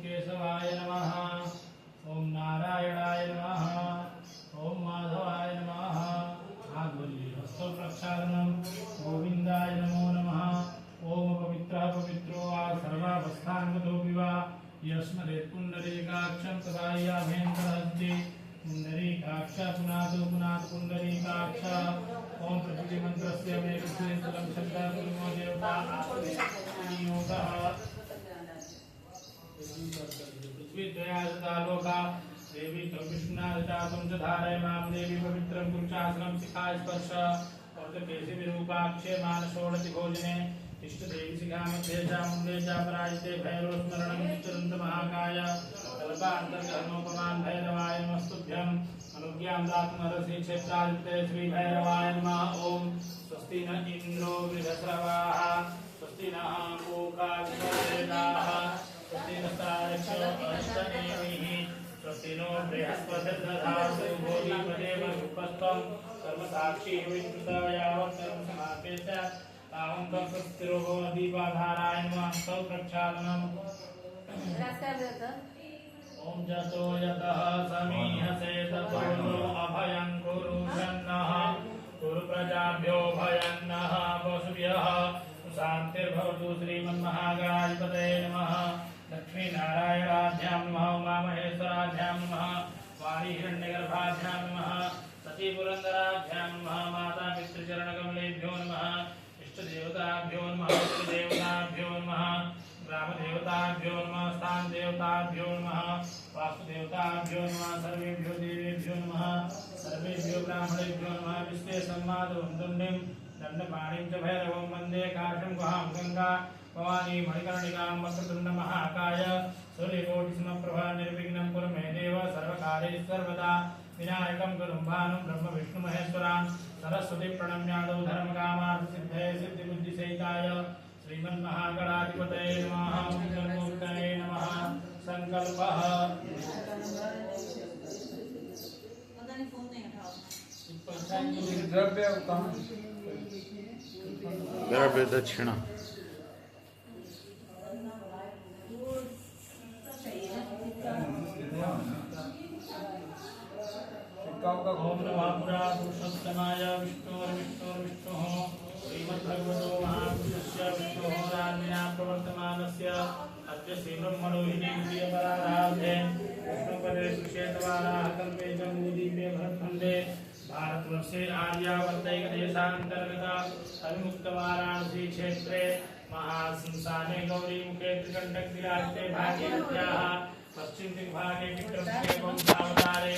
केशवाय नमः। ओम नारायणाय नमः। ओम माधवाय नमः। हस्तो प्रक्षालनम गोविंदाय नमो नमः। ओम पवित्रः पवित्रो वा सर्वावस्थान्गतोऽपि वा यस्मदेत् पुण्डरीकाक्षं तदायाभ्यन्तरहस्ते पुण्डरीकाक्ष पुनातु पुनात् पुण्डरीकाक्ष। ओम प्रतिमन्त्रस्य मेघस्य तलं शब्दो देवता आत्मनियोतः पृथ्वी त्रयादता लोका देवी विष्णुनादिता तुम च धारयमां देवी पवित्रं कुरुचासनं शिखा स्पर्श और केसि विरूपाक्षे मानसोड़ति भोजने इष्ट देवी शिखा मध्ये चामुंडे चापराजिते भैरव स्मरणं चित्रंत महाकाय कल्पान्तर्गहनोपमान भैरवाय नमस्तुभ्यं अनुज्ञां दातुमर्हसि क्षेत्रादिते श्री भैरवाय नमः। ओम स्वस्ति न इंद्रो वृधस्रवाः स्वस्ति नः पूषा विश्ववेदाः स्वस्ति नस्तारक्षो अष्टनेमिः स्वस्ति नो बृहस्पतिर्दधातु भोधिपदेव उपस्थं सर्वसाक्षी विष्णुता यावत् सर्वसमापेत तावं तत्स्थिरो दीपाधाराय नमः। सौ प्रक्षालनम् ओम जतो यतः समीहसे ततो नो अभयं कुरु शन्नः कुरु प्रजाभ्यो भयं नः वसुभ्यः शान्तिर्भवतु। श्रीमन्महागणाधिपतये नमः। लक्ष्मीनारायणाभ्यां नमः। उमामहेश्वराभ्यां नमः। वाणीहिरण्यगर्भाभ्यां नमः। सतीपुरन्दराभ्यां नमः। माता पितृचरणकमलेभ्यो नमः। इष्टदेवताभ्यो नमः। पितृदेवताभ्यो नमः। ग्रामदेवताभ्यो नमः। स्थानदेवताभ्यो नमः। वास्तुदेवताभ्यो नमः। सर्वेभ्यो देवेभ्यो नमः। सर्वेभ्यो ब्राह्मणेभ्यो नमः। विश्वे संवादवन्दुण्डिं दण्डपाणिं च भैरवं वन्दे काशं गुहां गंगा भवानी मणिकर्णिकां वक्रतुण्डमहाकाय सूर्यकोटिसमप्रभा निर्विघ्नं कुरु मे देव सर्वकार्येषु सर्वदा विनायकं गुरुं भानुं ब्रह्म विष्णु महेश्वरान् सरस्वती प्रणम्यादौ धर्मकामार्थसिद्धये सिद्धिबुद्धिसहिताय श्रीमन्महागणाधिपतये नमः। गणपतये नमः। संकल्पः द्रव्य दक्षिणा ओम नमः पुरुषोत्तमाय विष्णोर्विष्णुः श्रीमद्भगवतो महापुरुषस्य विष्णोः राज्ञा प्रवर्तमानस्य अद्य श्रीब्रह्मणोहिनीप्रियपराराधे विष्णुपदे सुषेतवाराः कल्पे जम्बूदीपे भरतखण्डे भारतवर्षे आर्यावर्तैकदेशान्तर्गत अविमुक्तवाराणसी क्षेत्रे महाश्मशाने गौरीमुखे त्रिकण्ठक्रियास्ते भागीरथ्याः पश्चिम दिग्भागे विक्रमस्य वंशावतारे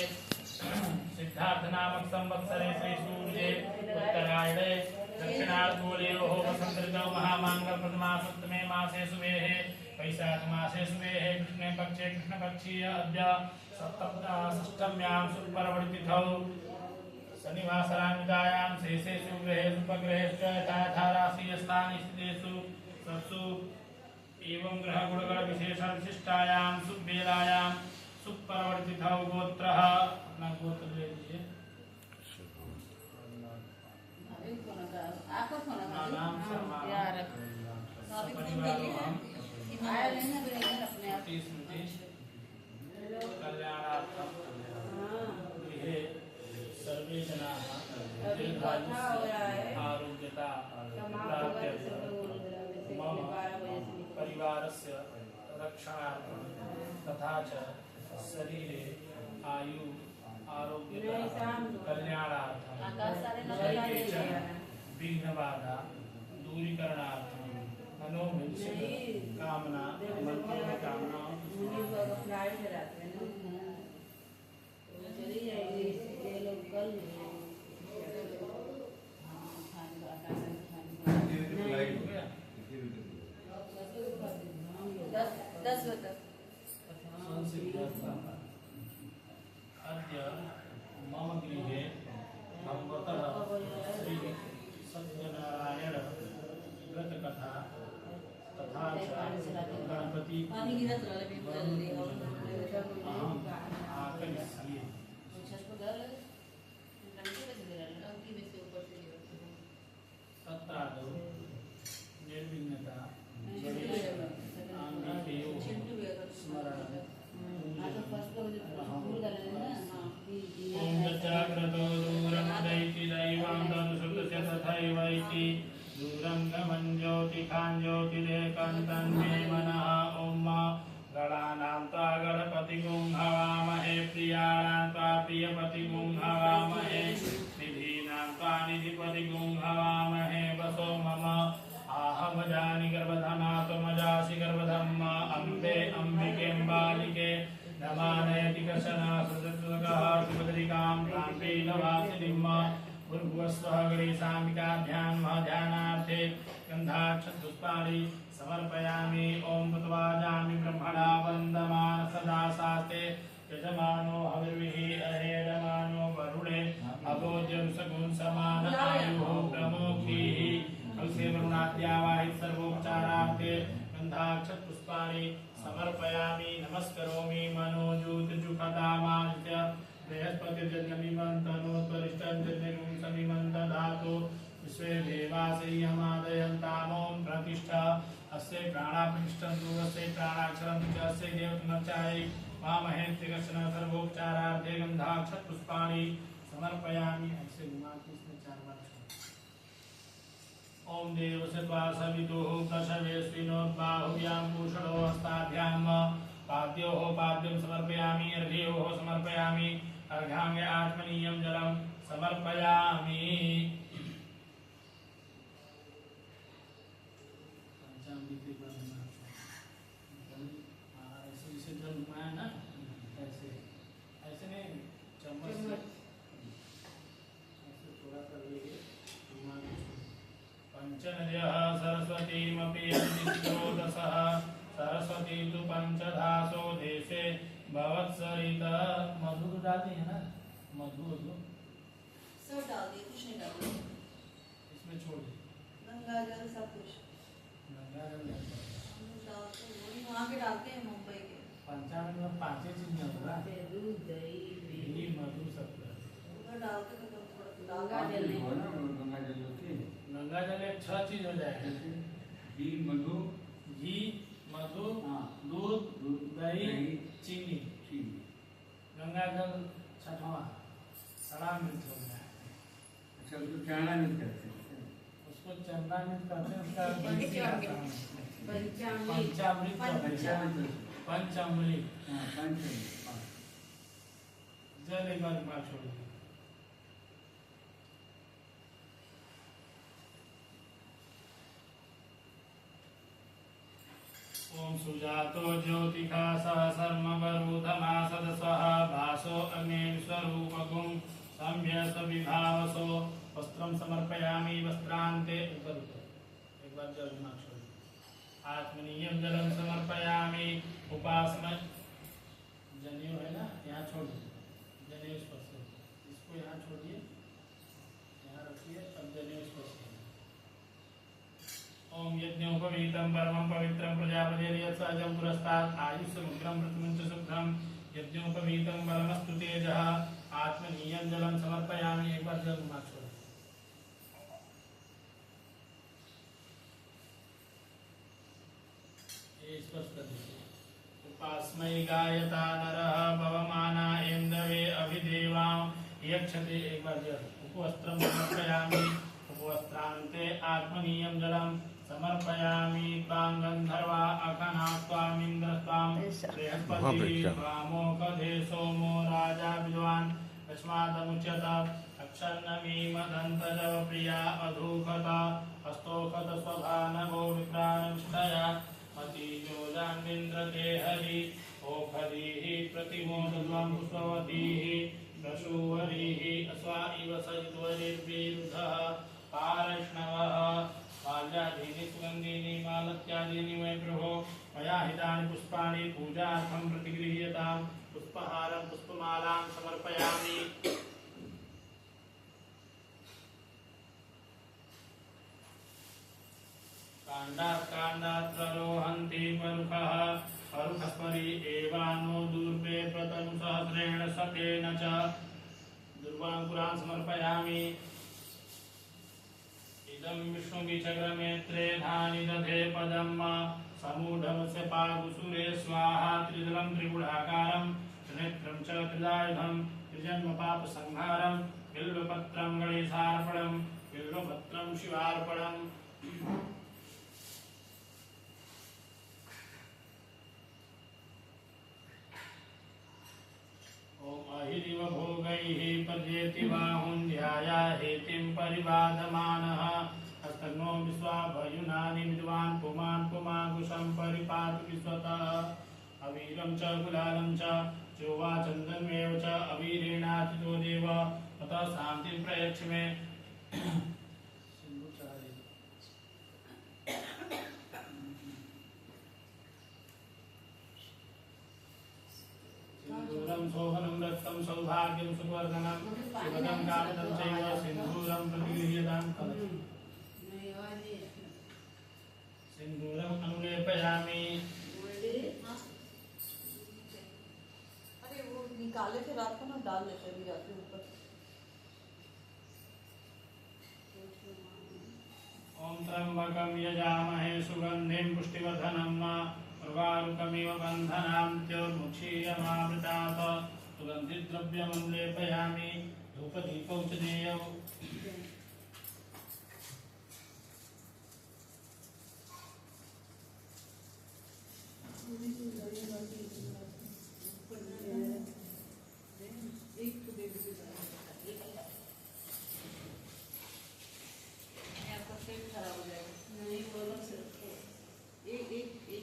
सिद्धार्थ नामक संवत्सरे श्री सूर्ये उत्तरायणे दक्षिणार्धगोलयोः वसंत ऋतौ महामांगल्य प्रथमा सप्तमे मासे सुवेः वैशाख मासे सुवेः कृष्णे पक्षे कृष्णपक्षीय अद्य षष्ठम्यां सुपर्वणतिथौ शनिवासरान्वितायां शेषेषु ग्रहेषु उपग्रहेश्च यथा राशिस्थानिस्थितेषु सत्सु एवं ग्रहगुणगण विशेषण विशिष्टायां सुबेलायां सुपर्वणतिथौ गोत्रः अपना गोत्र ले लीजिए। नाम कल्याणार्थं गृहे सर्वे जनाः आरोग्यता मम परिवारस्य रक्षणार्थं तथा च शरीरे आयु आरोग्यता कल्याणार्थं विघ्नबाधा दूरीकरणार्थं मनोभिषेक कामना कामना अद्य मम गृहे भगवतः श्री सत्यनारायण व्रतकथा तथा गणपति आकरिष्ये। तत्रादौ निर्विघ्नता स्मरण ज्योतिरेकन्तन्मे मनः ॐ गणानां त्वा गणपतिगुं हवामहे प्रियाणां त्वा प्रियपतिगुं हवामहे निधीनां त्वा निधिपतिगुं हवामहे वसो मम आहमजानि गर्भधना त्वमजासि गर्भधम् अम्बे अम्बिकेऽम्बालिके नमानयति कशन सदतुकः सुभद्रिकां ताम्बे नवासिनिम् भूर्भुवस्वः गणेशाम्बिकाभ्यां ध्यानार्थे गन्धाक्षपुष्पाणि समर्पयामि ॐ तत्वाजामि ब्रह्मणा वन्दमान सदा शास्ते यजमानो हविर्भिः अहेरमानो वरुणे अभोजं सगुण समान आयुः प्रमोक्षीः कलसे वरुणाद्यावाहित सर्वोपचारार्थे गन्धाक्षपुष्पाणि समर्पयामि नमस्करोमि मनोज्योतिजुखदामादित्य बृहस्पतिर्जन्यमिमन्तनोत्तरिष्टं समिमन्तधातु विश्वे देवासयमादयन्तामों प्रतिष्ठा अस्य प्राणाप्रतिष्ठन्तु अस्य प्राणाक्षरन्तु च अस्य देवतमर्चायै महामहेत्रिकर्षण सर्वोपचारार्थे गन्धाक्षपुष्पाणि समर्पयामि। ऐसे घुमा के इसमें 4 बार ओम देवस्य त्वा सवितुः प्रशवेस्विनोद्बाहुभ्यां पूषणो हस्ताभ्यां पाद्योः पाद्यं समर्पयामि अर्घ्योः समर्पयामि अर्घांगे आत्मनीयं जलं समर्पयामि। ऐसे जल घुमाया ना, ऐसे ऐसे नहीं, चम्मच से ऐसे थोड़ा कर लीजिए। पंचनद्यः सरस्वतीमपि यन्निष्ठोदशः सरस्वती तु पंचधासो देशे भवत्सरिता। मधु तो डालनी है ना, मधु सब डाल दिए, कुछ नहीं डाला इसमें छोड़ दे। गंगा जल सब कुछ गंगा जल हम लोग डालते हैं, वही वहाँ के डालते हैं मुंबई के। पंचांग में 5 चीज नहीं होगा, दूध दही घी मधु सब उधर डालते हैं तो थोड़ा गंगा जल नहीं गंगा जल एक 6 चीज हो जाएगा। घी मधु दूध दही चीनी। गंगा जल 6वां सड़ा मिर्च हो गया। अच्छा उसको चरणामृत करते हैं, उसको चरणामृत करते हैं। उसका पंचामृत पंचामृत हाँ पंचामृत जल एक बार घुमा छोड़ दीजिए। ओम सुजातो ज्योतिका सह सर्मवरूधमा सदस्वः भासो अग्निस्वरूपगुं सम्य सविभावसो वस्त्रं समर्पयामि वस्त्रान्ते ऊपर एक बार जल घुमा छोड़ दीजिए। आत्मनीयं जलं समर्पयामि उपासना जनेऊ है ना, यहाँ छोड़ दीजिए। जनेऊ स्पर्श इसको यहाँ छोड़िए, यहाँ रखिए, अब जनेऊ स्पर्श। ओम यज्ञोपवीतं परमं पवित्रं प्रजापतिर्यत्सहजं पुरस्तात् आयुष्यमुग्रं मृत्युञ्च शुद्धं यज्ञोपवीतं बलमस्तु तेजः आत्मनीयं जलं समर्पयामि। एक बार जल घुमा छोड़ स्पर्श कर दीजिए। उपास्मै गायता नरः पवमाना इन्द्रवे अभिदेवां यक्षते। एक बार जल उपवस्त्रं समर्पयामि उपवस्त्रान्ते आत्मनीयं जलं समर्पयामि। त्वां गन्धर्वा अखना त्वामिन्द्रस्त्वां बृहस्पतिः त्वामोकधे सोमो राजा विद्वान् तस्मादमुच्यत अक्षन्नमीमदन्तजव प्रिया अधूखत हस्तोखत स्वभानभो विक्राणनिष्ठया मतिजोजान्विन्द्रते हरि ओखधीः प्रतिमोदध्वं पुष्पवतीः प्रसूवरीः अस्वा इव सजित्वरिर्विरुधः पारैष्णवः माल्यादीनि सुगन्धीनि मालत्यादीनि मयि प्रभो मया हितानि पुष्पाणि पूजार्थं प्रतिगृह्यतां पुष्पहारं पुष्पमालां समर्पयामि। काण्डात्काण्डात्रोहन्ति परुखः परुखस्परि एवानो दूर्वे प्रतनुसहस्रेण सतेन च दुर्वाङ्कुरान् समर्पयामि। इदं विष्णुविचक्रमेत्रे धानि दधे पदं समूढमस्य पागुसुरे स्वाहा त्रिदलं त्रिगुणाकारं त्रिनेत्रं च त्रिदायुधं त्रिजन्मपापसंहारं बिल्वपत्रं गणेशार्पणं बिल्वपत्रं शिवार्पणम्। वेति बाहुं ध्याया हेतिं परिबाधमानः हस्तग्नो विश्वाभयुनानि विद्वान् पुमान् पुमाङ्कुशं परिपातु विश्वतः अवीरं च गुलालं च चोवा चन्दनमेव च अवीरेणाचितो देव ततः शान्तिं प्रयच्छ मे सिन्दूरं शोभनं रक्तं सौभाग्यं सुवर्धनं सुभगं कामदं चैव सिन्दूरं प्रतिगृह्यतां कलशम् सिन्दूरम् अनुलेपयामि अरे वो निकाले थे रात को ना, डाल लेते अभी रात के ऊपर। ओम त्र्यंबकं यजामहे सुगंधिं पुष्टिवर्धनं उर्वारुकमिव बन्धनान्त्योर्मुक्षीयमामृतात् सुगन्धिद्रव्यं लेपयामि धूपदीपौ च देयौ आपका पेट खराब हो जाएगा। नहीं वो अलग से रखो। एक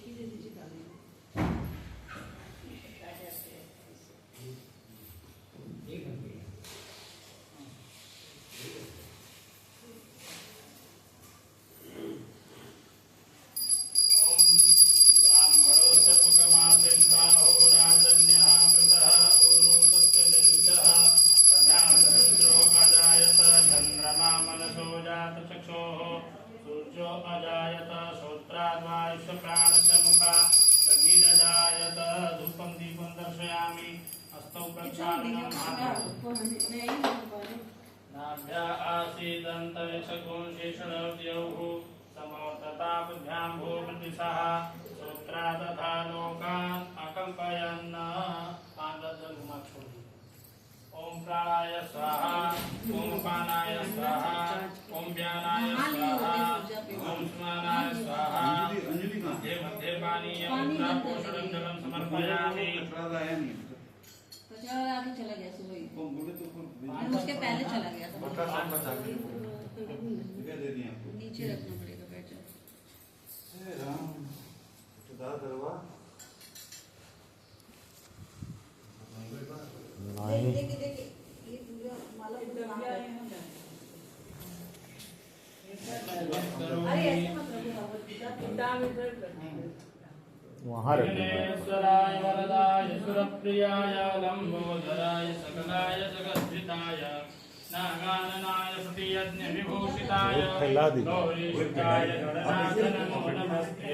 ही दिन नीचे डालेंगे। ब्राह्मणोऽस्य मुखमासिष्टाहो राजन्यः कृतः उरुतस्य प्रधानरुद्रो अजायत चन्द्रमा मनसो जातचक्षोः सूर्यो अजायत श्रोत्राद्वायुष्यप्राणस्य मुखा अग्निरजायत धूपं दीपं दर्शयामि हस्तौ प्रक्षालनं नाभ्या आसीदन्तरिक्षगुणशेषणद्यौः समोतताभ्यां भूमृतिसः श्रोत्रा तथा लोकान् अकल्पयन् ओम प्राणाय स्वाहा ओम पानाय स्वाहा ओम व्यानाय स्वाहा ओम स्नानाय स्वाहा मध्ये मध्ये पानीयं पोषणं जलं समर्पयामि कचरा आके चला गया सुबह ही। उसके पहले चला गया था। नीचे रखना पड़ेगा बैठ जाओ। नहीं देखिए देखिए ये पूरा माला पूरा नाम है। अरे ऐसे मत रखो। वहाँ रखना विघ्नेश्वराय वरदाय सुरप्रियाय लंबोदराय सकलाय जगद्धिताय नागाननाय श्रुतियज्ञविभूषिताय फैला दी। गौरीशुद्धाय गणनाथ नमो नमस्ते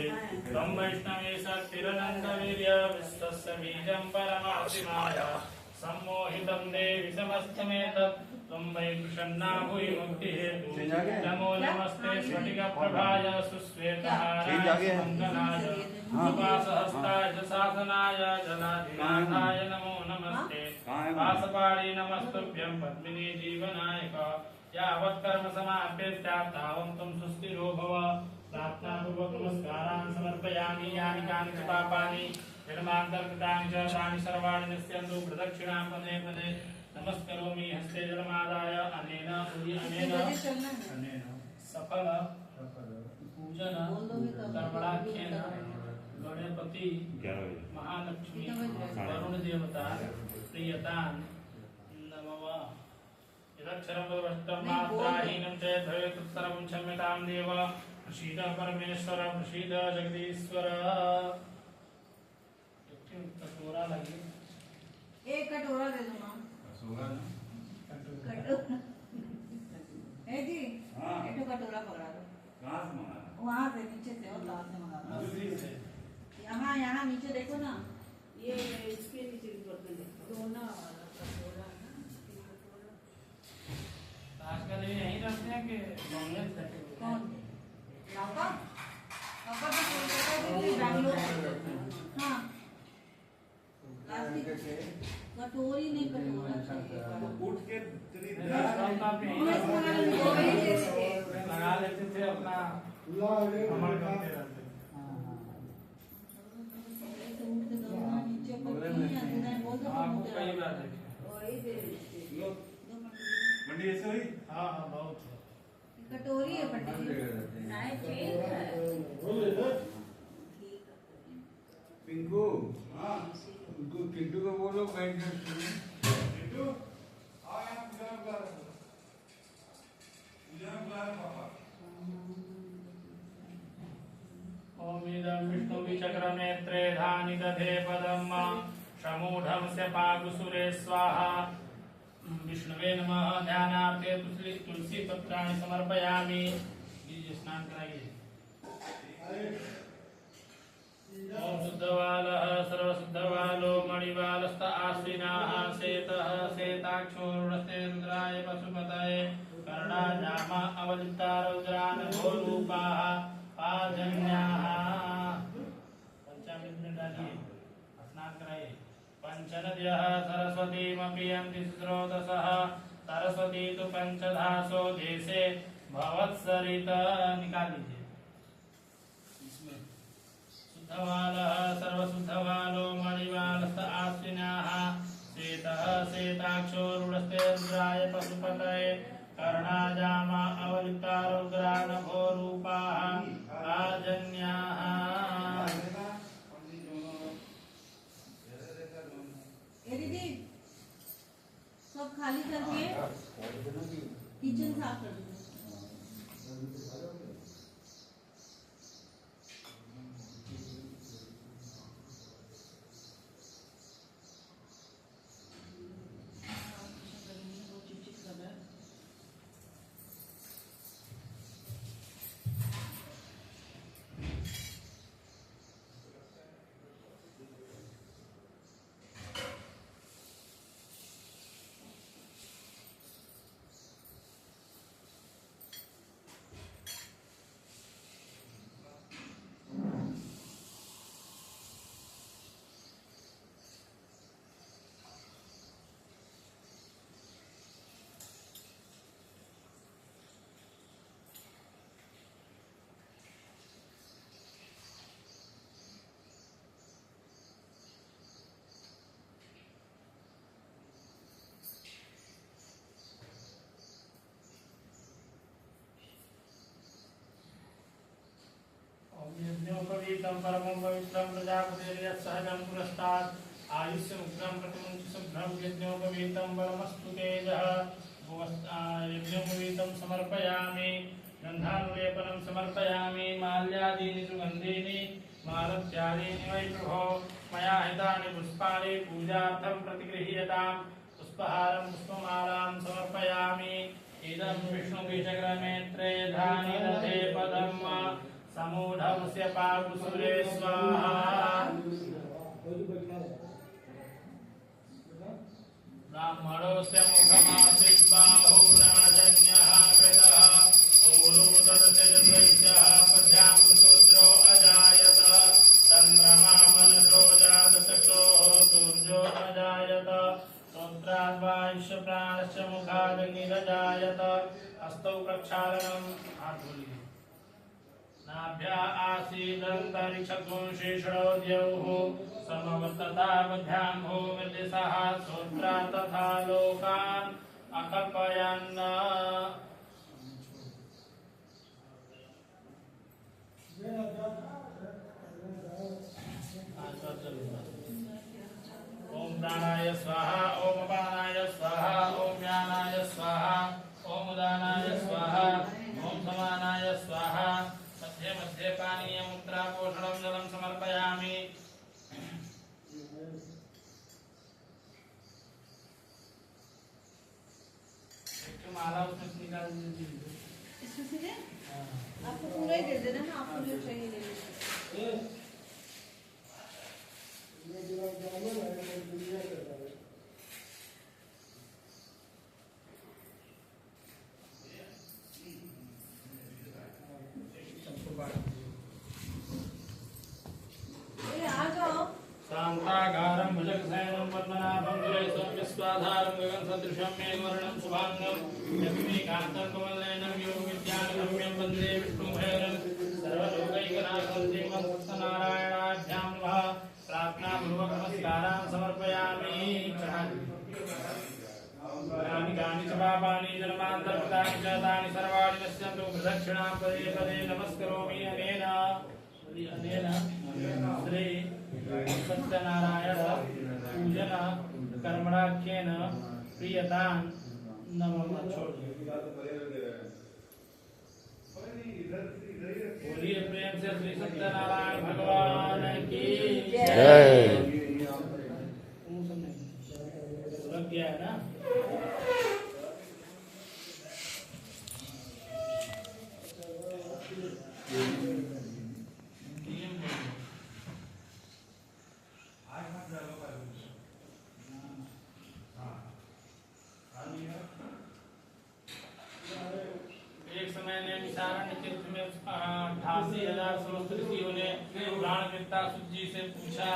त्वं वैष्णवे शक्तिरनन्तवीर्य विश्वस्य बीजं परमाशिमाय सम्मोहितं देवि समस्तमेतत् त्वं वै प्रसन्ना भूयि मुक्तिहेतु नमो नमस्ते स्फटिकप्रभाय सुश्वेतहाराय मङ्गलाय उपासहस्ताय च शासनाय जलाधिनाथाय नमो नमस्ते वासपाणि नमस्तुभ्यं पद्मिनी जीवनायक यावत् कर्म समाप्यस्यात् तावत् त्वं सुस्थिरो भव प्रार्थनापूर्वक नमस्कारान् समर्पयामि यानि कानि च पापानि जन्मान्तर्गतानि च तानि सर्वाणि नश्यन्तु प्रदक्षिणां पदे पदे नमस्करोमि हस्ते जलमादाय अनेन अनेन सफल पूजन कर्मणाख्येन गणपति महालक्ष्मी वरुण देवता प्रियतां नमः यदक्षरं वदवष्टं मात्राहीनं च भवेत् तत्सर्वं क्षम्यतां देव प्रसीद परमेश्वर प्रसीद जगदीश्वर कटोरा लगे एक कटोरा दे दो ना। जी एक कटोरा पकड़ा दो। वहाँ से नीचे से और लाल से मंगा दो। यहाँ नीचे देखो ना। ये इसके नीचे भी बर्तन देखो। दोना वाला कटोरा ना। आजकल ये यहीं रखते हैं कि मंगल रखे हुए हैं? कौन? पापा? पापा तो बैंगलोर। हाँ। कटोरी नहीं कटोरा चाहिए। लगा लेते थे अपना भ्रमण करते रहते। आपको कई बार देखे। दो मिनट पिंकू उनको चिंटू को बोलो बैठ कर सुनो। चिंटू आओ यहाँ पूजा बुला रहे हो। पूजा बुला रहे पापा। ओमिदं विष्णुविचक्रनेत्रे धानि दधे पदम् शमूढमस्य पागुसुरे स्वाहा। विष्णुवे नमः। ध्यानार्थे तुलसी पत्राणि समर्पयामि। स्नान कराइए। ओम शुद्धवालः सर्वशुद्धवालो मणिवालस्त आश्विनाः शेतः शेताक्षोरुणस्ते रुद्राय पशुपतये कर्णाजामा अवलिप्ता रुद्रान् घोरूपाः पाजन्याः। पंचामृत में डालिए, स्नान कराइए। पंचनद्यः सरस्वतीमपि यन्ति स्रोतसः सरस्वती तु पंचधासो देशे भवत्सरित। निकाल लीजिए। शुद्धवालः सर्वशुद्धवालो मणिवालस्त आश्विनाः शेतः शेताक्षो रुणस्ते रुद्राय पशुपतये कर्णाजामा अवलिप्ता रुद्रान् घोरूपाः आजन्याः। दीदी सब खाली करके किचन साफ कर दो। यज्ञोपवीतं परमं पवित्रं प्रजापतिर्यत्सहजं पुरस्तात् आयुष्यमुग्रं प्रतिमुञ्च शुभ्रं यज्ञोपवीतं परमस्तु तेजः। यज्ञोपवीतं समर्पयामि। गन्धानुलेपनं समर्पयामि। माल्यादीनि सुगन्धीनि मालत्यादीनि वै प्रभो मया हितानि पुष्पाणि पूजार्थं प्रतिगृह्यताम्। पुष्पहारं पुष्पमालां समर्पयामि। इदं विष्णुविचक्रनेत्रे धानि दधे पदम् समूढमस्य पागुसुरे स्वाहा। ब्राह्मणोऽस्य मुखमासीत् बाहुराजन्यः कृतः ऊरुतस्य चतुर्वैश्यः पद्भ्याङ्कुशूद्रो अजायत। चन्द्रमा मनसो जातचक्रोः सूर्यो अजायत। श्रोत्राद्वायुष्य प्राणश्च मुखादग्निरजायत। हस्तौ प्रक्षालनम्। हाथ बोलिए। नाभ्या आसीदन्तरिक्षगुं शेषणो द्यौः समवर्तता बध्याम्भो मृदिशः श्रोत्रा तथा लोकान् अकल्पयन्। ओम प्राणाय स्वाहा ओम अपानाय स्वाहा ओम व्यानाय स्वाहा ओम उदानाय स्वाहा ओम समानाय स्वाहा। मध्ये मध्ये पानीयं उत्तरापोषणं जलं समर्पयामि। एक माला उसमें से निकाल दीजिए। इसमें से दे? आपको पूरा ही दे देना ना, आपको जो चाहिए ले लीजिए। शान्ताकारं भुजगशयनं पद्मनाभं सुरेशं विश्वाधारं गगनसदृशं मेघवर्णं शुभांगं लक्ष्मीकान्तं कमलनयनं योगविद्यानगम्यं वन्दे विष्णुभैरवं सर्वलोकैकनाथं श्रीमत्सत्यनारायणाभ्यां नमः। प्रार्थनापूर्वक नमस्कारान् समर्पयामि। कानि च पापानि जन्मान्तरकृतानि च तानि सर्वाणि नश्यन्तु प्रदक्षिणां पदे पदे नमस्करोमि। अनेन श्री सत्यनारायण पूजन कर्मणाख्येन प्रियतां नमः। बोलिए प्रेम से श्री सत्यनारायण भगवान की जय। लग गया है ना? एक समय नैमिषारण्य तीर्थ में 88,000 समस्त ऋषियों ने प्राणविद्ता सूत जी से पूछा,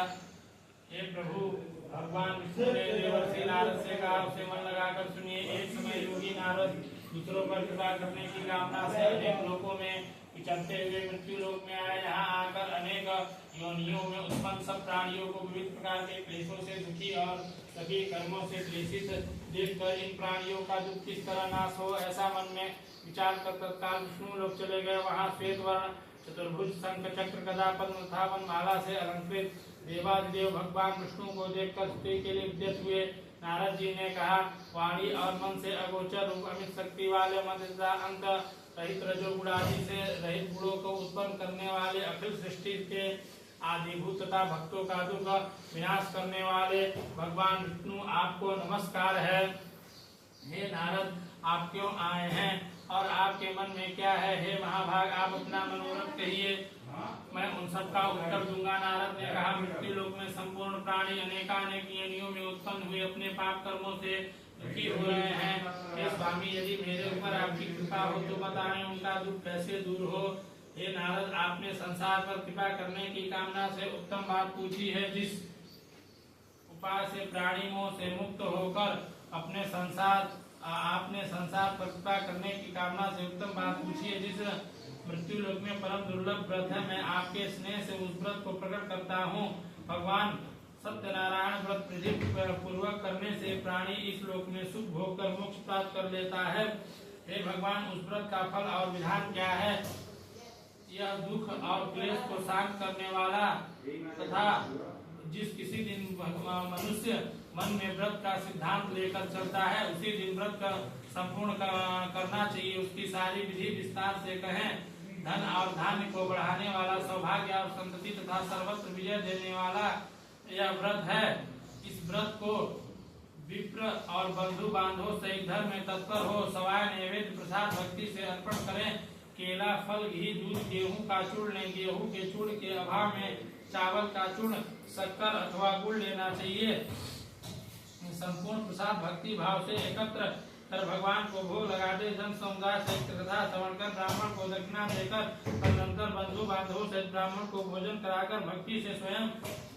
हे प्रभु, भगवान विष्णु ने देवर्षि नारद से कहा, उसे मन लगाकर सुनिए। एक समय योगी नारद दूसरों पर कृपा करने की कामना से अनेक लोकों में विचरते हुए मृत्यु लोक में आए। यहाँ आकर अनेक योनियों में उत्पन्न सब प्राणियों को विविध प्रकार के क्लेशों से दुखी और सभी कर्मों से क्लेशित देखकर इन प्राणियों का दुख किस तरह नाश हो, ऐसा मन में विचार कर तत्काल विष्णु लोक चले गए। वहाँ श्वेत वर्ण चतुर्भुज शंख चक्र गदा पद्म तथा वनमाला से अलंकृत देवादिदेव भगवान विष्णु को देखकर स्तुति के लिए उद्यत हुए। नारद जी ने कहा, वाणी और मन से अगोचर रूप अमित शक्ति वाले मध्य तथा अंत रहित रजोगुण आदि से रहित गुणों को उत्पन्न करने वाले अखिल सृष्टि के आदिभूत तथा भक्तों का दुख विनाश करने वाले भगवान विष्णु आपको नमस्कार है। हे नारद, आप क्यों आए हैं और आपके मन में क्या है? हे महाभाग, आप अपना मनोरथ कहिए, मैं उन सब का उत्तर दूंगा। नारद ने कहा, मृत्यु लोक में संपूर्ण प्राणी अनेकानेक योनियों में उत्पन्न हुए अपने पाप कर्मों से दुखी हो रहे हैं। हे स्वामी, यदि मेरे ऊपर आपकी कृपा हो तो बताएं उनका दुख कैसे दूर हो। हे नारद, आपने संसार पर कृपा करने की कामना से उत्तम बात पूछी है। जिस उपाय से प्राणी मोह से मुक्त होकर आपने संसार पर कृपा करने की कामना से उत्तम बात पूछी है। जिस मृत्यु लोक में परम दुर्लभ व्रत है, मैं आपके स्नेह से उस व्रत को प्रकट करता हूँ। भगवान सत्यनारायण व्रत विधि पूर्वक करने से प्राणी इस लोक में सुख भोग कर मोक्ष प्राप्त कर लेता है। हे भगवान, उस व्रत का फल और विधान क्या है? यह दुख और क्लेश को शांत करने वाला तथा जिस किसी दिन मनुष्य मन में व्रत का सिद्धांत लेकर चलता है, उसी दिन व्रत का संपूर्ण करना चाहिए। उसकी सारी विधि विस्तार से कहें। धन और धान्य को बढ़ाने वाला, सौभाग्य और संतति तथा सर्वत्र विजय देने वाला यह व्रत है। इस व्रत को विप्र और बंधु बांधव सहित धर्म में तत्पर हो सवाय नैवेद्य प्रसाद भक्ति से अर्पण करें। केला, फल, घी, दूध, गेहूं का चूर्ण लें। गेहूं के चूर्ण के अभाव में चावल का चूर्ण, शक्कर अथवा गुड़ लेना चाहिए। संपूर्ण प्रसाद भक्ति भाव से एकत्र कर भगवान को भोग लगा दे। जन समुदाय सहित कथा श्रवण कर ब्राह्मण को दक्षिणा देकर तदनंतर बंधु बांधवों सहित ब्राह्मण को भोजन कराकर भक्ति से स्वयं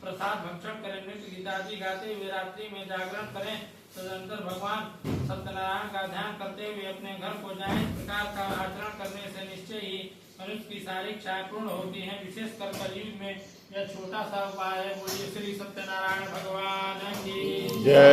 प्रसाद भक्षण करें। नृत्य गीतादि गाते हुए रात्रि में जागरण करें। तदनंतर भगवान सत्यनारायण का ध्यान करते हुए अपने घर को जाएं। इस प्रकार का आचरण करने से निश्चय ही मनुष्य की सारी इच्छाएं पूर्ण होती हैं। विशेषकर कलयुग में यह छोटा सा उपाय है। बोलिए श्री सत्यनारायण भगवान की जय।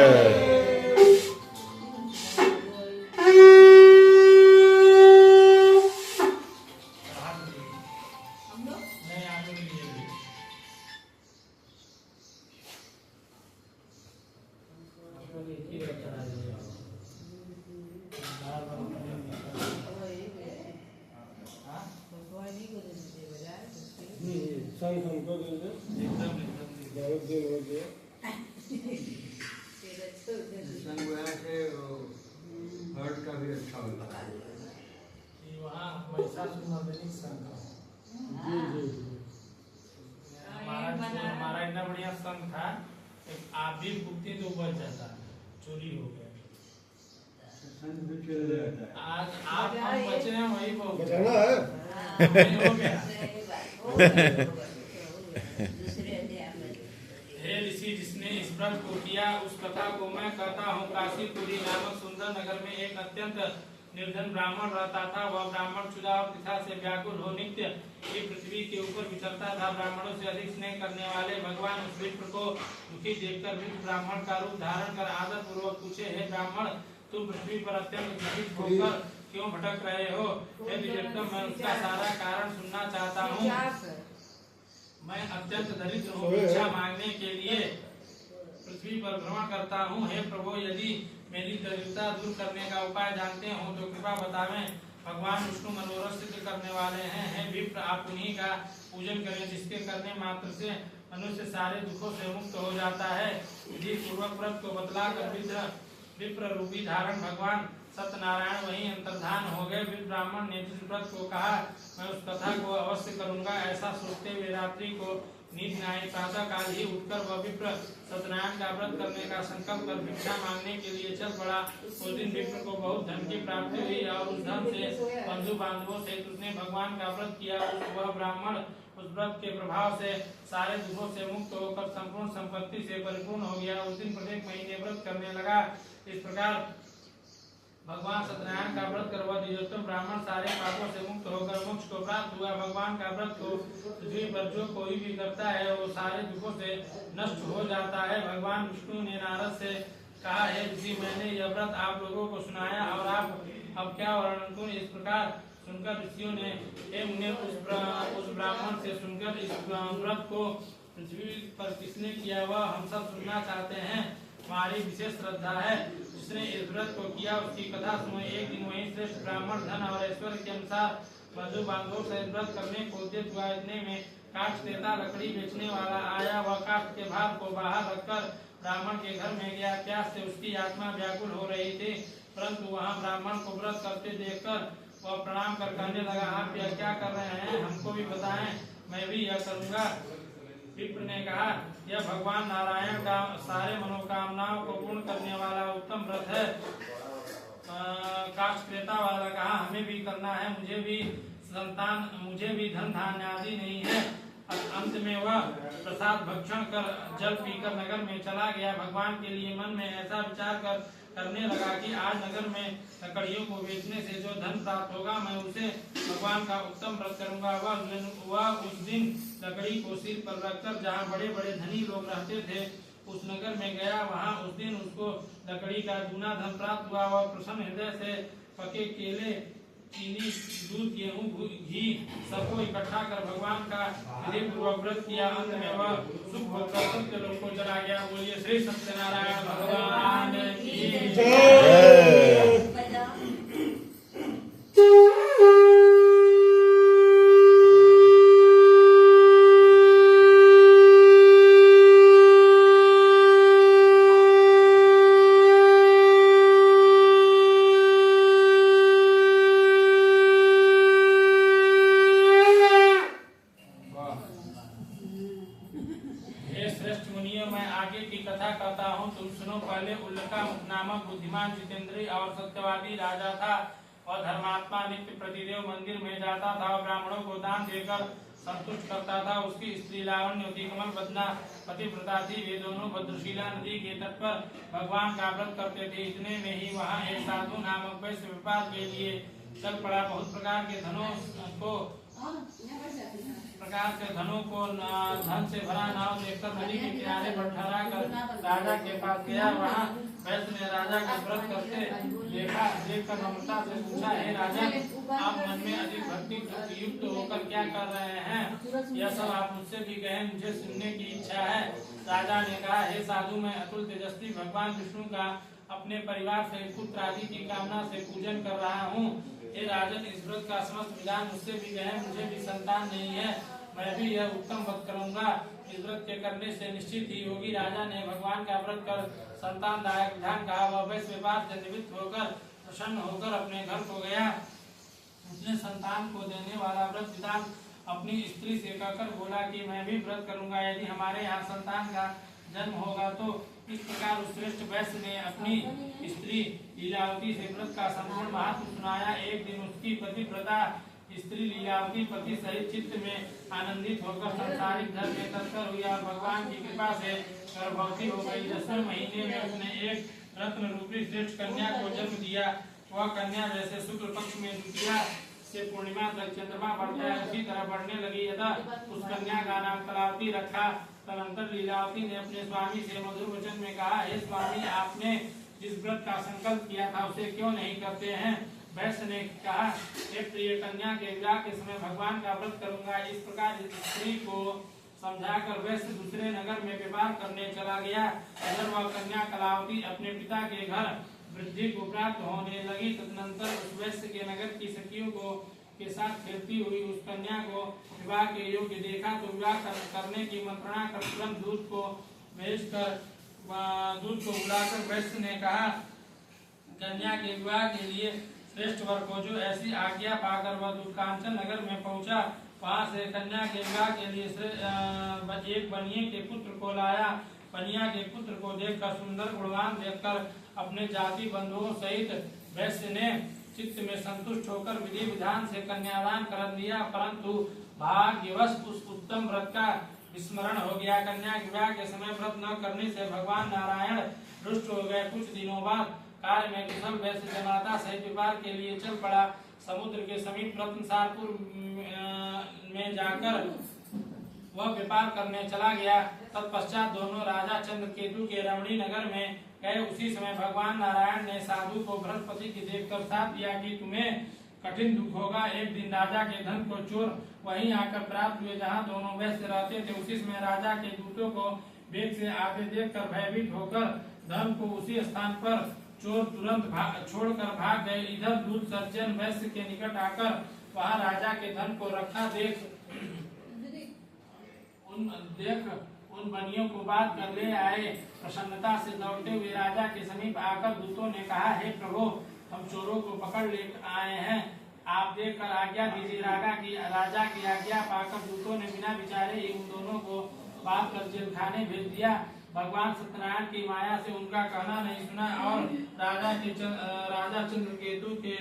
हर्ट का भी अच्छा होता है। वहाँ महिषासुरमर्दिनी संघ हमारा इतना बढ़िया संघ था, आप भी भुगती तो बच जाता, चोरी हो गया। आज आप हम बचे हैं, वही बचाना है हो गया। हे ऋषि, जिसने इस व्रत को किया उस कथा को मैं कहता हूँ। काशीपुरी नामक सुंदर नगर में एक अत्यंत निर्धन ब्राह्मण रहता था। वह ब्राह्मण क्षुधा और तृषा से व्याकुल हो नित्य ये पृथ्वी के ऊपर विचरता था। ब्राह्मणों से अधिक स्नेह करने वाले भगवान उस विप्र को दुखी देखकर विप्र ब्राह्मण का रूप धारण कर आदर पूर्वक पूछे, हे ब्राह्मण, तुम पृथ्वी पर अत्यंत दुखित होकर क्यों भटक रहे हो? हे विजयतम, मैं उसका सारा कारण सुनना चाहता हूँ। मैं अत्यंत दरिद्र हूँ, भिक्षा मांगने के लिए पृथ्वी पर भ्रमण करता हूँ। हे प्रभु, यदि मेरी दरिद्रता दूर करने का उपाय जानते हो तो कृपा बतावें। भगवान विष्णु मनोरथ सिद्ध करने वाले हैं। हे विप्र, आप उन्हीं का पूजन करें जिसके करने मात्र से मनुष्य सारे दुखों से मुक्त हो जाता है। विधि पूर्वक व्रत को बतलाकर विप्र रूपी धारण भगवान सत्यनारायण वहीं अंतर्धान हो गए। विप्र ब्राह्मण ने जिस व्रत को कहा मैं उस कथा को अवश्य करूंगा, ऐसा सोचते हुए रात्रि को नींद न आई। प्रातः काल ही उठकर वह विप्र सत्यनारायण का व्रत करने का संकल्प कर भिक्षा मांगने के लिए चल पड़ा। उस दिन विप्र को बहुत धन की प्राप्ति हुई और उस धन से बंधु बांधवों से उसने भगवान का व्रत किया। वह ब्राह्मण उस व्रत के प्रभाव से सारे दुखों से मुक्त होकर संपूर्ण संपत्ति से परिपूर्ण हो गया। उस दिन प्रत्येक महीने व्रत करने लगा। इस प्रकार भगवान सत्यनारायण का व्रत कर वह द्विजोत्तम ब्राह्मण सारे पापों से मुक्त होकर मोक्ष को प्राप्त हुआ। भगवान का व्रत को पृथ्वी पर जो कोई भी करता है वो सारे दुखों से नष्ट हो जाता है। भगवान विष्णु ने नारद से कहा, हे ऋषि, मैंने यह व्रत आप लोगों को सुनाया और आप अब क्या वर्णन करूं। इस प्रकार सुनकर ऋषियों ने उस ब्राह्मण से सुनकर इस व्रत को पृथ्वी पर किसने किया वह हम सब सुनना चाहते हैं। हमारी विशेष श्रद्धा है। जिसने इस व्रत को किया उसकी कथा सुनो। एक दिन वही श्रेष्ठ ब्राह्मण धन और ऐश्वर्य के अनुसार बंधु बांधवों से व्रत करने को उद्यत हुआ। इतने में काष्ठ देता लकड़ी बेचने वाला आया। वह काष्ठ के भार को बाहर रखकर ब्राह्मण के घर में गया। प्यास से उसकी आत्मा व्याकुल हो रही थी, परंतु वहाँ ब्राह्मण को व्रत करते देखकर वह प्रणाम कर कहने लगा, आप यह क्या कर रहे हैं, हमको भी बताएं, मैं भी यह करूँगा। विप्र ने कहा, यह भगवान नारायण का सारे मनोकामनाओं को पूर्ण करने वाला उत्तम व्रत है। काष्ठ क्रेता वाला कहा, हमें भी करना है, मुझे भी धन धान्य आदि नहीं है। अंत में वह प्रसाद भक्षण कर जल पीकर नगर में चला गया। भगवान के लिए मन में ऐसा विचार करने लगा कि आज नगर में लकड़ियों को बेचने से जो धन प्राप्त होगा मैं उसे भगवान का उत्तम व्रत करूंगा। वह उस दिन लकड़ी को सिर पर रखकर जहाँ बड़े बड़े धनी लोग रहते थे उस नगर में गया। वहाँ उस दिन उसको लकड़ी का दूना धन प्राप्त हुआ। वह प्रसन्न हृदय से पके केले, चीनी, दूध, गेहूं, घी सबको इकट्ठा कर भगवान का विधि पूर्वक व्रत किया। अंत में वह सुख होकर सत्य लोक को चला गया। बोलिए श्री सत्यनारायण भगवान की जय। बुद्धिमान जितेंद्रिय और सत्यवादी राजा था और धर्मात्मा नित्य प्रतिदेव मंदिर में जाता था और ब्राह्मणों को दान देकर संतुष्ट करता था। उसकी स्त्री लावण्यवती कमल बदना पतिव्रता थी। वे दोनों भद्रशिला नदी के तट पर भगवान का व्रत करते थे। इतने में ही वहाँ एक साधु नामक वैश्य व्यापार के लिए चल पड़ा। बहुत प्रकार के धनों को धन से भरा नाव देखकर नदी के किनारे पर ठहरा कर राजा के पास गया। वहाँ वैश्य ने राजा का व्रत करते देखकर नम्रता से पूछा, हे राजा, आप मन में अधिक भक्ति युक्त होकर क्या कर रहे हैं? यह सब आप मुझसे भी कहें, मुझे सुनने की इच्छा है। राजा ने कहा, हे साधु, मैं अतुल तेजस्वी भगवान विष्णु का अपने परिवार से पुत्र आदि की कामना से पूजन कर रहा हूँ। हे राजन, इस व्रत का समस्त विधान मुझसे भी कहें, मुझे भी संतान नहीं है, मैं भी यह उत्तम व्रत करूंगा। इस व्रत के करने से निश्चित ही होगी। राजा ने भगवान का व्रत कर संतानदायक विधान कहा। वह वैश्य व्यापार से निवृत्त होकर प्रसन्न होकर अपने घर को गया। उसने संतान को देने वाला व्रत विधान अपनी स्त्री से कहकर बोला कि मैं भी व्रत करूंगा, यदि हमारे यहाँ संतान का जन्म होगा तो। इस प्रकार उस श्रेष्ठ वैश्य ने अपनी स्त्री लीलावती से व्रत का संपूर्ण महत्व सुनाया। एक दिन उसकी पतिव्रता स्त्री लीलावती पति सहित चित्त में आनंदित होकर संसारिक धर्म में तत्पर हुई और भगवान की कृपा से गर्भवती हो गई। 10वें महीने में उसने एक रत्न रूपी श्रेष्ठ कन्या को जन्म दिया। वह कन्या जैसे शुक्ल पक्ष में द्वितीया से पूर्णिमा तक चंद्रमा बढ़ता है उसी तरह बढ़ने लगी। यदा उस कन्या का नाम कलावती रखा। तदंतर लीलावती ने अपने स्वामी से मधुर वचन में कहा, हे स्वामी, आपने जिस व्रत का संकल्प किया था उसे क्यों नहीं करते हैं? वैश्य ने कहा, हे प्रिय कन्या, के विवाह के समय भगवान का व्रत करूंगा। इस प्रकार स्त्री को समझाकर वैश्य दूसरे नगर में व्यापार करने चला गया। इधर वह कन्या कलावती अपने पिता के घर वृद्धि को प्राप्त होने लगी। तदनंतर उस वैश्य के नगर की सखियों को के साथ खेलती हुई उस कन्या को विवाह के योग्य देखा तो विवाह करने की मंत्रणा कर तुरंत दूत को भेजकर दूत को बुलाकर वैश्य ने कहा, कन्या के विवाह के लिए श्रेष्ठ वर खोजो। ऐसी आज्ञा पाकर वह दूत कांचन नगर में पहुंचा। वहां से कन्या के विवाह के लिए एक बनिए के पुत्र को लाया। बनिया के पुत्र को देखकर सुंदर गुणवान देखकर अपने जाति बंधुओं सहित वैश्य ने चित्त में संतुष्ट होकर विधि विधान से कन्यादान कर दिया, परंतु भाग्यवश उस उत्तम व्रत का विस्मरण हो गया। कन्या के विवाह के समय व्रत न करने से भगवान नारायण रुष्ट हो गए। कुछ दिनों बाद कार्य में कुशल वैश्य जमाता सहित व्यापार के लिए चल पड़ा। समुद्र के समीप रत्नसारपुर में जाकर वह व्यापार करने चला गया। तत्पश्चात दोनों राजा चंद्रकेतु के रमणी नगर में गए। उसी समय भगवान नारायण ने साधु को बृहस्पति की देखकर साथ दिया कि तुम्हें कठिन दुख होगा। एक दिन राजा के धन को चोर वहीं आकर प्राप्त हुए जहाँ दोनों वैश्य रहते थे। उसी समय राजा के दूतों को वेग से आते देखकर भयभीत होकर धन को उसी स्थान पर चोर तुरंत छोड़कर भाग गए। इधर दूत सज्जन वैश्य के निकट आकर वहाँ राजा के धन को रखा देख उन बनियों को बात कर ले आए। प्रसन्नता से लौटते हुए राजा के समीप आकर दूतों ने कहा, हे प्रभु, हम चोरों को पकड़ ले आए हैं, आप देखकर आज्ञा दीजिए। राजा की आज्ञा पाकर दूतों ने बिना विचारे ही उन दोनों को बात कर जेल खाने भेज दिया। भगवान सत्यनारायण की माया से उनका कहना नहीं सुना और राजा चंद्रकेतु के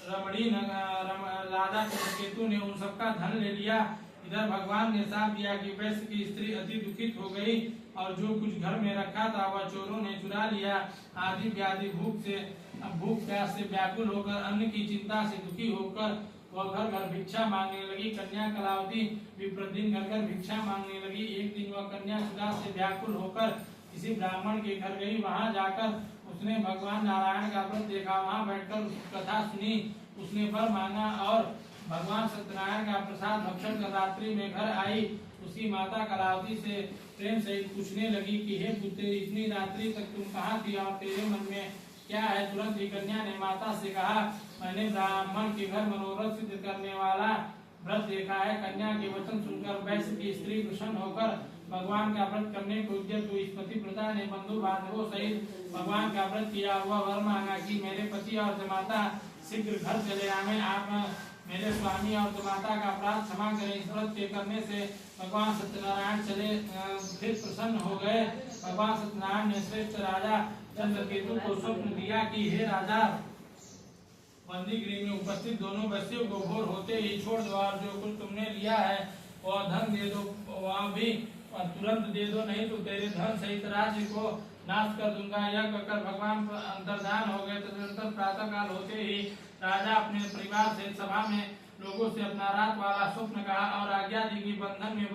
राजा चंद्रकेतु ने उन सबका धन ले लिया। इधर भगवान ने साथ दिया कि वैश्य की स्त्री अति दुखित हो गई और जो कुछ घर में रखा था वह चोरों ने चुरा लिया। आदि व्याधि भूख प्यास से व्याकुल होकर अन्न की चिंता से दुखी होकर वह घर घर भिक्षा मांगने लगी। कन्या कलावती भी प्रतिदिन घर घर भिक्षा मांगने लगी। एक दिन वह कन्या सुधा से व्याकुल होकर किसी ब्राह्मण के घर गई। वहां जाकर उसने भगवान नारायण का व्रत देखा। वहां बैठकर उसकी कथा सुनी। उसने वर मांगा और भगवान सत्यनारायण का प्रसाद भक्षण कर रात्रि में घर आई। उसकी माता कलावती से प्रेम से पूछने लगी कि हे पुत्र, इतनी रात्रि तक तुम कहाँ थी और तेरे मन में क्या है? तुरंत ही कन्या ने माता से कहा, मैंने ब्राह्मण के घर मनोरथ सिद्ध करने वाला व्रत देखा है। कन्या के वचन सुनकर वैश्य की स्त्री प्रसन्न होकर भगवान का व्रत करने को उद्यत हुई। पतिव्रता ने बंधु बांधवों सहित भगवान का व्रत किया हुआ वर मांगा कि मेरे पति और जमाता शीघ्र घर चले आए। आप मेरे स्वामी और जमाता का अपराध क्षमा करें। इस व्रत के करने से भगवान सत्यनारायण फिर प्रसन्न हो गए। भगवान सत्यनारायण ने श्रेष्ठ राजा चंद्रकेतु को स्वप्न दिया कि हे राजा, बंदी गृह में उपस्थित दोनों वैश्यों को भोर होते ही छोड़ दो और जो कुछ तुमने लिया है वह धन दे दो, वह भी तुरंत दे दो, नहीं तो तेरे धन सहित राज्य को नाश कर दूंगा। यह कहकर भगवान अंतर्धान हो गए। तदनंतर प्रातः काल होते ही राजा अपने परिवार से सभा में लोगों से अपना रात वाला स्वप्न कहा और आज्ञा दी कि बंधन में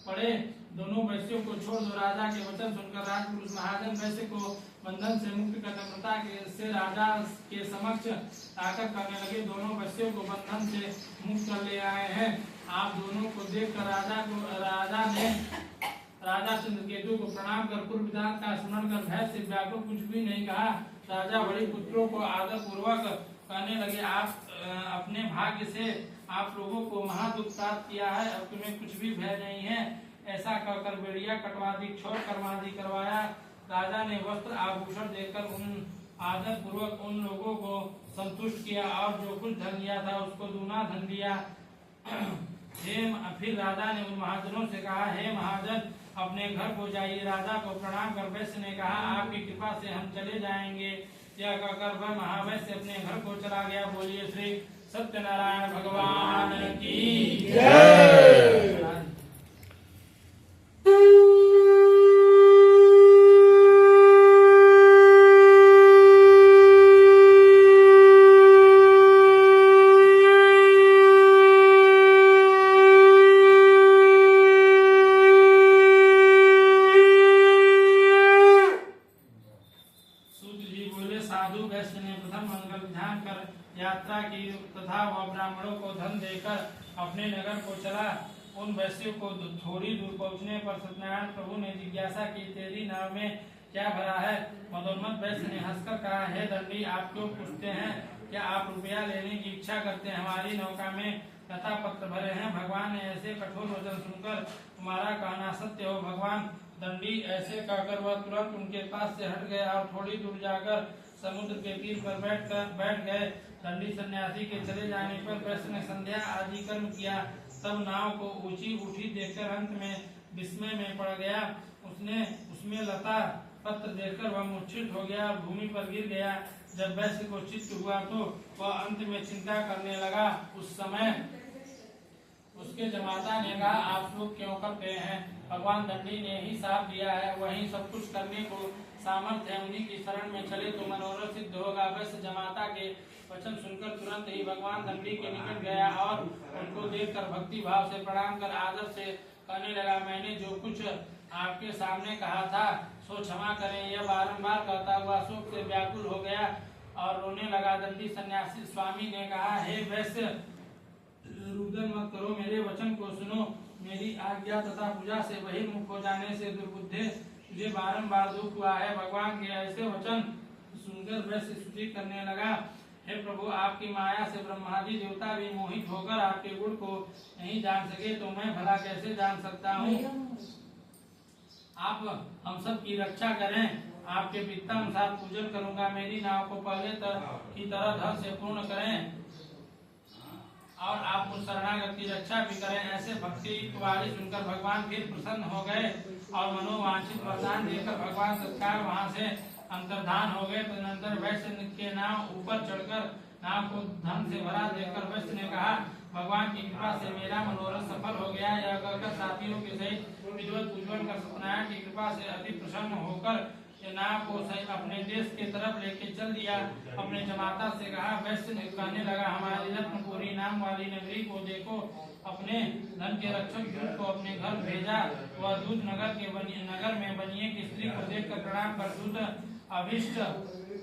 पड़े दोनों वैश्यों को छोड़ दो। राजा के वचन सुनकर राजपुरुष महाजन वैश्य को बंधन से मुक्त कर नम्रता से राजा के समक्ष आकर करने लगे। दोनों वैश्यों को बंधन से मुक्त कर ले आए हैं। आप दोनों को देखकर राजा ने राजा चंद्रकेतु को प्रणाम कर पूर्व विधान का स्मरण कर भय से व्याकुल कुछ भी नहीं कहा। राजा बड़े पुत्रों को आदर पूर्वक कहने लगे, आप अपने भाग्य से आप लोगों को महादुख प्राप्त किया है, अब तुम्हें कुछ भी भय नहीं है। ऐसा कहकर बेड़िया कटवादी छोड़ कर्मादि करवाया। राजा ने वस्त्र आभूषण देकर उन आदर पूर्वक उन लोगों को संतुष्ट किया और जो कुछ धन लिया था उसको दूना धन दिया। फिर राजा ने उन महाजनों से कहा, हे महाजन, अपने घर को जाइए। राजा को प्रणाम कर वैश्य ने कहा, आपकी कृपा से हम चले जाएंगे। यह कहकर वह महावैश्य अपने घर को चला गया। बोलिए श्री सत्यनारायण भगवान की जय। यात्रा की तथा वह ब्राह्मणों को धन देकर अपने नगर को चला। उन वैश्यों को थोड़ी दूर पहुंचने पर सत्यनारायण प्रभु ने जिज्ञासा की, तेरी नाव में क्या भरा है? मदोन्मत्त वैश्य ने हंसकर कहा, हे दंडी, आप क्यों पूछते हैं? क्या आप रुपया लेने की इच्छा करते हैं? हमारी नौका में कथा पत्र भरे हैं। भगवान ने ऐसे कठोर वचन सुनकर तुम्हारा कहना सत्य हो। भगवान दंडी ऐसे कहकर वह तुरंत उनके पास से हट गया और थोड़ी दूर जाकर समुद्र के तीर पर बैठ गए। दंडी सन्यासी के चले जाने पर वैश्य ने संध्या आदि कर्म किया। तब नाव को ऊंची उठी देखकर अंत में विस्मय में पड़ गया। उसमें लता पत्र देखकर वह मूर्छित हो गया और भूमि पर गिर गया। जब वैश्य को चित्त हुआ तो वह अंत में चिंता करने लगा। उस समय उसके जमाता ने कहा, आप शोक क्यों करते हैं? भगवान दंडी ने ही साथ दिया है, वही सब कुछ करने को सामर्थ्य है। उन्हीं की शरण में चले तो मनोरथ सिद्ध होगा। वैश्य जमाता के वचन सुनकर तुरंत ही भगवान दंडी के निकट गया और उनको देखकर भक्ति भाव से प्रणाम कर आदर से कहने लगा, मैंने जो कुछ आपके सामने कहा था सो क्षमा करें। यह बारंबार कहता हुआ शोक से व्याकुल हो गया और रोने लगा। दंडी सन्यासी स्वामी ने कहा, हे वैश्य, रुदन मत करो, मेरे वचन को सुनो। मेरी आज्ञा तथा पूजा से बहिर्मुख हो जाने से दुर्बुद्धे तुझे बारंबार दुख हुआ है। भगवान के ऐसे वचन सुनकर वैश्य स्तुति करने लगा, हे प्रभु, आपकी माया से ब्रह्मादि देवता भी मोहित होकर आपके गुण को नहीं जान सके तो मैं भला कैसे जान सकता हूँ? आप हम सब की रक्षा करें। आपके वित्तानुसार पूजन करूंगा। मेरी नाव को पहले की तरह धन से पूर्ण करें और आप मुझ शरणागत की रक्षा भी करें। ऐसे भक्ति वाणी सुनकर भगवान फिर प्रसन्न हो गए और मनोवांछित वरदान देकर भगवान तत्काल वहां से अंतर्धान हो गए। तदनंतर वैश्य के नाव ऊपर चढ़कर नाव को धन से भरा देखकर वैश्य ने कहा, भगवान की कृपा से मेरा मनोरथ सफल हो गया। यह कहकर साथियों के सहित विधिवत पूजन कर सत्यनारायण की कृपा से अति प्रसन्न होकर नाव को अपने देश के तरफ लेके चल दिया। अपने जमाता से कहा, वैश्य ने कहने लगा, हमारी रत्नपुरी नाम वाली नगरी को देखो। अपने धन के रक्षक दूत को अपने घर भेजा। वह दूत नगर में बनिए की स्त्री को देखकर प्रणाम कर दूत अभिष्ट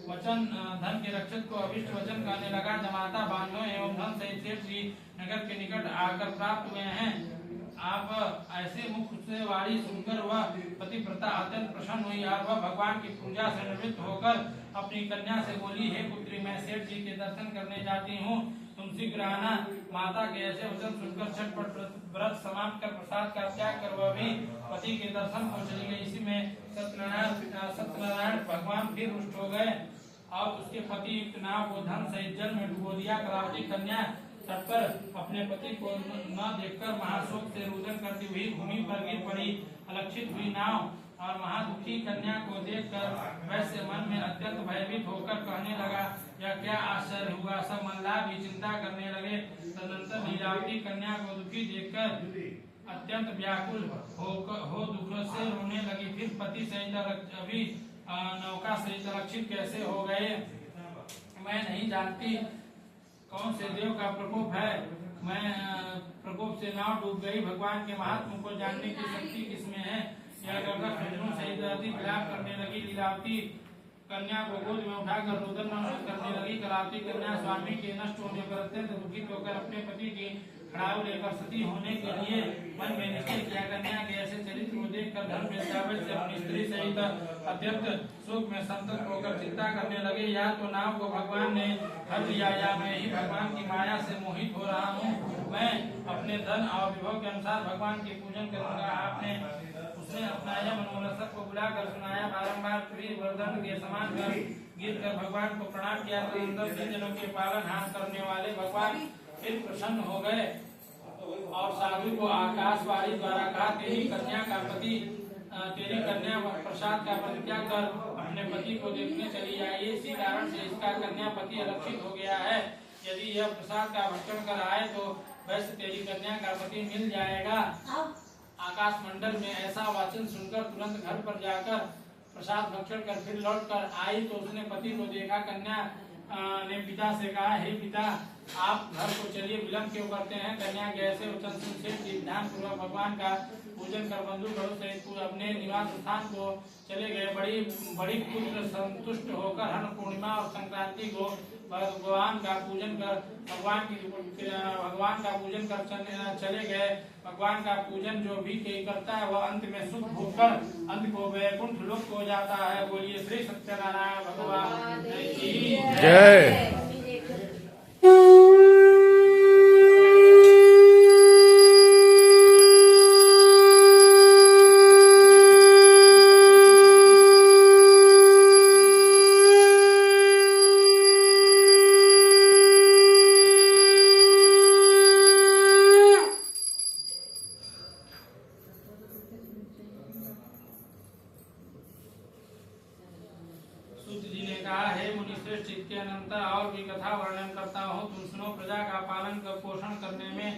वचन धन के रक्षक को अभिष्ट वचन कहने लगा। जमाता बांधो एवं धन सहित सेठ जी नगर के निकट आकर प्राप्त हुए हैं। आप ऐसे मुख से वाणी सुनकर वह पतिव्रता अत्यंत प्रसन्न हुई और वह भगवान की पूजा से निवृत्त होकर अपनी कन्या से बोली, हे पुत्री, मैं सेठ जी के दर्शन करने जाती हूँ, तुम शीघ्र आना। माता के ऐसे वचन सुनकर झटपट व्रत समाप्त कर प्रसाद का त्याग कर वह भी पति के दर्शन को चली गई। इसी में सत्यनारायण भगवान फिर रुष्ट हो गए और उसके पति युक्त नाव को धन सहित जल में डुबो दिया। कलावती कन्या तट पर अपने पति को न देखकर महाशोक से रुदन करती हुई भूमि पर गिर पड़ी। अलक्षित हुई नाव और महादुखी कन्या को देखकर वैश्य मन में अत्यंत भयभीत होकर कहने लगा, यह क्या आश्चर्य हुआ? सब मल्लाह भी चिंता करने लगे। तदनंतर लीलावती कन्या को दुखी देखकर अत्यंत व्याकुल हो दुख से रोने लगी। फिर पति सहित अभी नौका सहित रक्षित कैसे हो गए? मैं नहीं जानती कौन से देव का प्रकोप है। मैं प्रकोप से नाव डूब गई। भगवान के महात्मा को जानने की शक्ति किसमें है? यह कहकर झुंझुन सहित अति विलाप करने लगी। लीलावती कन्या को गोद में उठाकर रुदन करने लगी। कलावती कन्या स्वामी के नष्ट होने पर अत्यंत दुखित होकर अपने पति की खड़ाऊ लेकर सती होने के लिए मन में निश्चय किया। कन्या के ऐसे चरित्र को देखकर धर्मवेश से अपनी स्त्री सहित अत्यंत शोक में संतप्त होकर चिंता करने लगे। या तो नाव को भगवान ने हर लिया या मैं ही भगवान की माया से मोहित हो रहा हूँ। मैं अपने धन और विभव के अनुसार भगवान की पूजन करूंगा। उसने अपना यह मनोरथ को बुलाकर सुनाया। बारंबार वरदान के समान गिर कर भगवान को प्रणाम किया। तो जनों के पालन हाथ करने वाले भगवान फिर प्रसन्न हो गए और साधु को आकाशवाणी द्वारा कहा, तेरी कन्या प्रसाद का परित्याग कर अपने पति को देखने चली आई। इसी कारण से इसका कन्या पति अलक्षित हो गया है। यदि यह प्रसाद का भक्षण कर आए तो वैसे तेरी कन्या का पति मिल जाएगा। आकाश मंडल में ऐसा वचन सुनकर तुरंत घर पर जाकर प्रसाद भक्षण कर फिर लौट कर आई तो उसने पति को देखा। कन्या ने पिता से कहा, हे पिता, आप घर को चलिए, विलंब क्यों करते हैं? कन्या के ऐसे वचन सुनकर ध्यान पूर्वक भगवान का पूजन कर बंधु घरों सहित अपने निवास स्थान को चले गए। बड़ी पुत्र संतुष्ट होकर हर पूर्णिमा और संक्रांति को भगवान का पूजन कर चले गए। भगवान का पूजन जो भी कोई करता है वह अंत में शुद्ध होकर अंत को वैकुंठ लोक हो जाता है। बोलिए श्री सत्यनारायण भगवान की जय। इसके अनंतर और भी कथा वर्णन करता हूँ। तुम सुनो। प्रजा का पालन कर पोषण करने में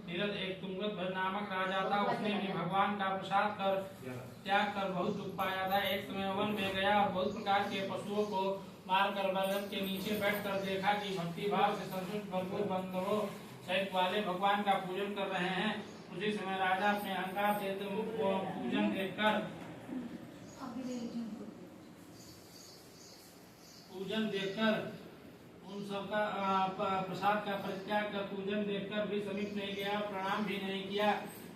निरत एक तुंगध्वज नामक राजा था। उसने भी भगवान का प्रसाद कर त्याग कर बहुत दुख पाया था। एक समय वन में गया और बहुत प्रकार के पशुओं को मारकर बरगद के नीचे बैठकर देखा कि भक्ति भाव से संतुष्ट भरपूर बंधुओं सहित वाले भगवान का पूजन कर रहे हैं। उसी समय राजा अपने अहंकार से पूजन देखकर उन सबका प्रसाद का परित्याग कर पूजन देखकर भी समीप नहीं गया, प्रणाम भी नहीं किया।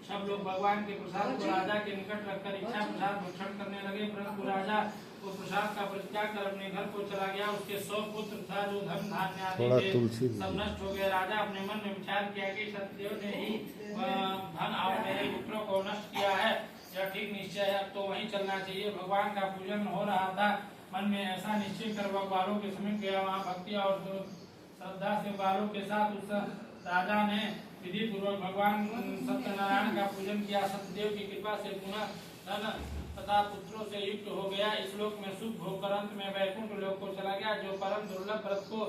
सब लोग भगवान के प्रसाद को राजा के निकट रखकर इच्छा प्रसाद भक्षण करने लगे, परंतु राजा वो प्रसाद का परित्याग कर अपने घर को चला गया। उसके 100 पुत्र था जो धन धान्य आदि थे सब नष्ट हो गए। राजा अपने मन में विचार किया कि सत्यदेव ने ही धन और मेरे पुत्रों को नष्ट किया है, यह ठीक निश्चय है, अब तो वहीं चलना चाहिए। भगवान का पूजन हो रहा था, मन में ऐसा निश्चय कर वह बालों के समीप गया। वहाँ भक्ति और श्रद्धा से बालों के साथ उस राजा ने विधि पूर्वक भगवान सत्यनारायण का पूजन किया। सत्यदेव की कृपा से पुनः धन तथा पुत्रों से युक्त हो गया। इस लोक में शुभ होकर अंत में वैकुंठ लोक को चला गया। जो परम दुर्लभ व्रत को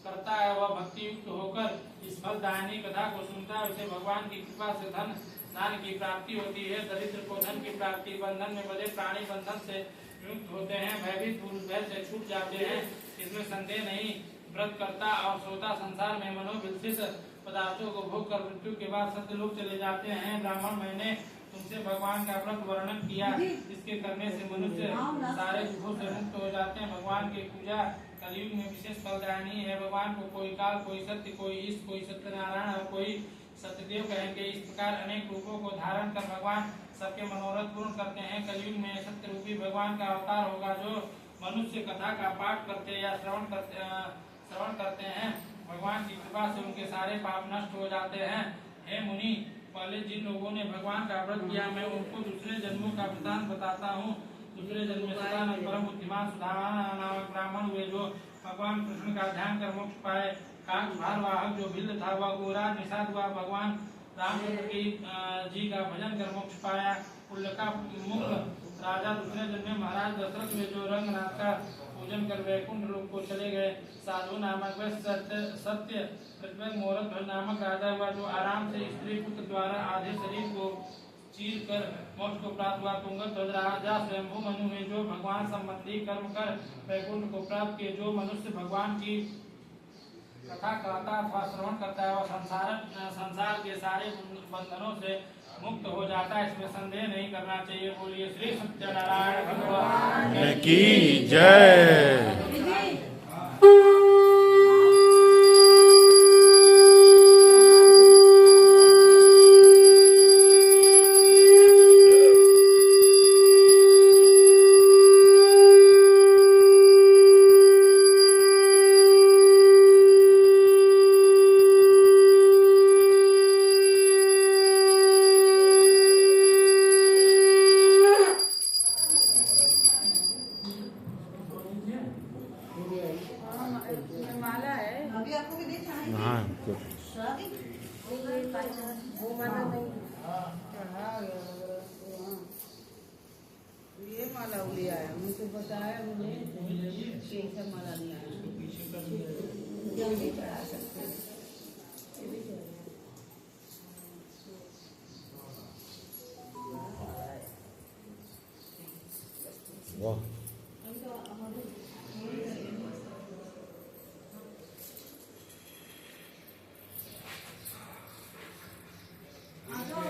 करता है वह भक्ति युक्त होकर इस फलदायिनी कथा को सुनता है, उसे भगवान की कृपा से धन दान की प्राप्ति होती है। दरिद्र को धन की प्राप्ति, बंधन में बंधे प्राणी बंधन से मुक्त होते हैं, भयभीत पुरुष भय से छूट जाते हैं, इसमें संदेह नहीं। व्रत करता और श्रोता संसार में मनोविलसित पदार्थों को भोग कर मृत्यु के बाद सत्यलोक चले जाते हैं। ब्राह्मण, मैंने तुमसे भगवान का व्रत वर्णन किया, इसके करने से मनुष्य सारे दुखों से मुक्त हो जाते हैं। भगवान की पूजा कलयुग में विशेष फलदायिनी है। भगवान को कोई काल, कोई सत्य, कोई ईश, कोई सत्यनारायण और कोई सत्यदेव कहेंगे। इस प्रकार अनेक रूपों को धारण कर भगवान सबके मनोरथ पूर्ण करते हैं। कलयुग में सत्य रूपी भगवान का अवतार होगा। जो मनुष्य कथा का पाठ करते या श्रवण करते हैं, भगवान की कृपा से उनके सारे पाप नष्ट हो जाते हैं। हे मुनि, पहले जिन लोगों ने भगवान का व्रत किया मैं उनको दूसरे जन्मों का वृतांत बताता हूँ। दूसरे जन्म में सदानंद परम बुद्धिमान सुधामा नामक ब्राह्मण हुए, जो भगवान कृष्ण का ध्यान कर मोक्ष पाए। काक भारवाहक जो भिल्ल था वह गोराज निषाद हुआ, भगवान रामचंद्र की जी का भजन कर मोक्ष पाया। उल्लका मुक्त राजा दूसरे जन्म में महाराज दशरथ में जो रंगनाथ का पूजन कर वैकुंठ लोक को चले गए। साधु नामक सत्य प्रतिपक मोहरत नामक राजा हुआ, जो आराम से स्त्री पुत्र द्वारा आधे शरीर को चीर कर मोक्ष को प्राप्त हुआ। तुंगध्वज राजा स्वयंभू मनु में जो भगवान संबंधी कर्म कर वैकुंठ को प्राप्त किए। जो मनुष्य भगवान की कथा कहता अथवा श्रवण करता है वह संसार के सारे बंधनों से मुक्त हो जाता है, इसमें संदेह नहीं करना चाहिए। बोलिए श्री सत्यनारायण भगवान की जय। ये माला लिया है, मुझे बताया उन्होंने कैसा माला लिया है, जल्दी चढ़ा सकते हैं। वाह, आ जाओ।